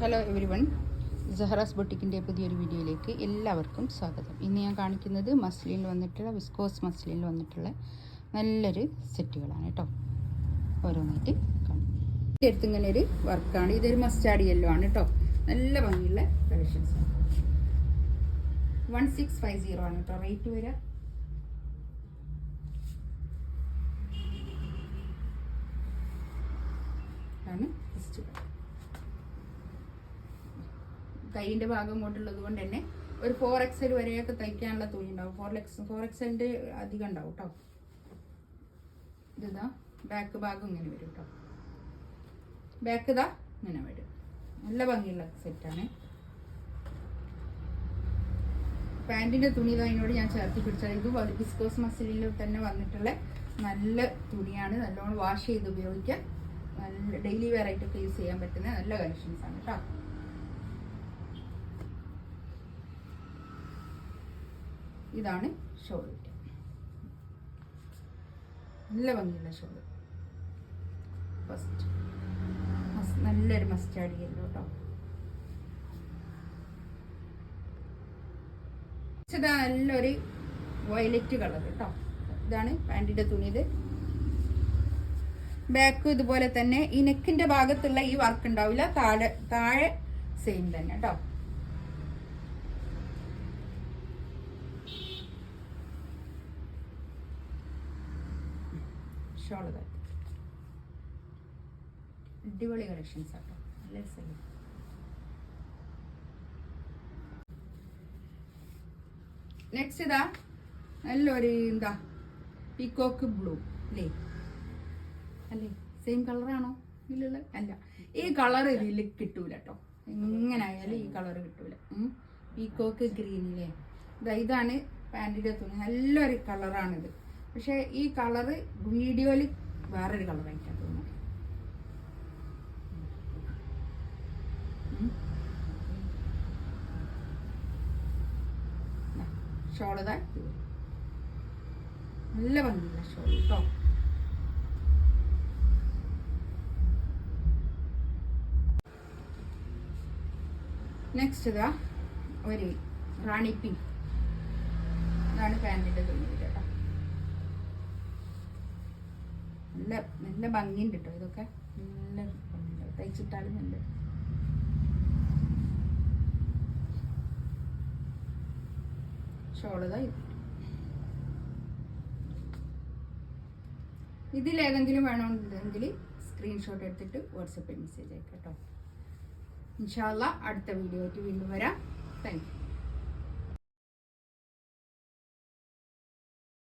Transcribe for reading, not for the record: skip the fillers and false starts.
Hello every one, സഹറാസ് ബൊട്ടിക്കിൻ്റെ പുതിയൊരു വീഡിയോയിലേക്ക് എല്ലാവർക്കും സ്വാഗതം. ഇന്ന് ഞാൻ കാണിക്കുന്നത് മസ്ലിനിൽ വന്നിട്ടുള്ള വിസ്കോസ് മസ്ലിനിൽ വന്നിട്ടുള്ള നല്ലൊരു സെറ്റുകളാണ് കേട്ടോ. ഓരോന്നായിട്ട് കാണും. അടുത്ത് ഇങ്ങനെ ഒരു വർക്കാണ്. ഇതൊരു മസ്റ്റാർഡ് യെല്ലോ ആണ് കേട്ടോ. നല്ല ഭംഗിയുള്ള കളക്ഷൻസ്. 1650 ആണ് കേട്ടോ റേറ്റ് വരിക. ആണ് ഫസ്റ്റ് കൈയിൻ്റെ ഭാഗം കൊണ്ടുള്ളത് കൊണ്ട് തന്നെ ഒരു 4XL വരെയൊക്കെ തയ്ക്കാനുള്ള തുണി ഉണ്ടാവും. 4XLൻ്റെ അധികം ഉണ്ടാവും കേട്ടോ. ഇതാ ബാക്ക് ഭാഗം ഇങ്ങനെ വരും കേട്ടോ. ബാക്ക് ഇതാ ഇങ്ങനെ വരും. നല്ല ഭംഗിയുള്ള സെറ്റാണ്. പാൻറ്റിൻ്റെ തുണി അതിനോട് ഞാൻ ചേർത്ത് പിടിച്ചാൽ ഇത് വിസ്കോസ് മസിലിൽ തന്നെ വന്നിട്ടുള്ള നല്ല തുണിയാണ്. നല്ലോണം വാഷ് ചെയ്ത് ഉപയോഗിക്കാൻ നല്ല ഡെയിലി വെയർ ആയിട്ടൊക്കെ യൂസ് ചെയ്യാൻ പറ്റുന്ന നല്ല കളക്ഷൻസ് ആണ് കേട്ടോ. ഇതാണ് ഷോൾ. നല്ല ഭംഗിയുള്ള ഷോൾ. ഫസ്റ്റ് നല്ലൊരു മസ്റ്റാർഡ് യെല്ലോ കേട്ടോ. ഇതാ നല്ലൊരു വയലറ്റ് കളർ കേട്ടോ. ഇതാണ് പാൻറ്റിൻ്റെ തുണി. ഇത് ബാക്ക് ഇതുപോലെ തന്നെ. ഈ നെക്കിന്റെ ഭാഗത്തുള്ള ഈ വർക്ക് ഉണ്ടാവില്ല. താഴെ സെയിം തന്നെ കേട്ടോ. ഷോള് അടിപൊളി കളക്ഷൻസ് ആട്ടോ. നല്ല രസമില്ല. നെക്സ്റ്റ് ഇതാ നല്ലൊരു എന്താ പീക്കോക്ക് ബ്ലൂ അല്ലേ? അല്ലേ സെയിം കളറാണോ? ഇതിലുള്ള അല്ല. ഈ കളർ ഇതിൽ കിട്ടൂല കേട്ടോ. എങ്ങനായാലും ഈ കളർ കിട്ടൂല. പീക്കോക്ക് ഗ്രീനില്ലേ? ഇതാണ് പാൻറ്റിൻ്റെ തുണി. നല്ലൊരു കളറാണിത്. പക്ഷെ ഈ കളറ് വീഡിയോയിൽ വേറൊരു കളറായിട്ടാണ് തോന്നുന്നത്. ഷോളതാ നല്ല ഭംഗിയുള്ള ഷോൾ കേട്ടോ. നെക്സ്റ്റ് ഇതാ ഒരു റാണി പിങ്ക്. ഇതാണ് പാൻറ്റിൻ്റെ തുണി കേട്ടോ. നല്ല നല്ല ഭംഗിയുണ്ട് കേട്ടോ. ഇതൊക്കെ നല്ല ഭംഗിയുണ്ട്. തയ്ച്ചിട്ടാലും നല്ല. ഷോളതാ ഇതിലേതെങ്കിലും വേണമെന്നുണ്ടെങ്കിൽ സ്ക്രീൻഷോട്ട് എടുത്തിട്ട് വാട്സപ്പിൽ മെസ്സേജ് അയക്കാം കേട്ടോ. ഇൻഷാ അല്ലാഹ് അടുത്ത വീഡിയോ ആയിട്ട് വീണ്ടും വരാം. Thank you.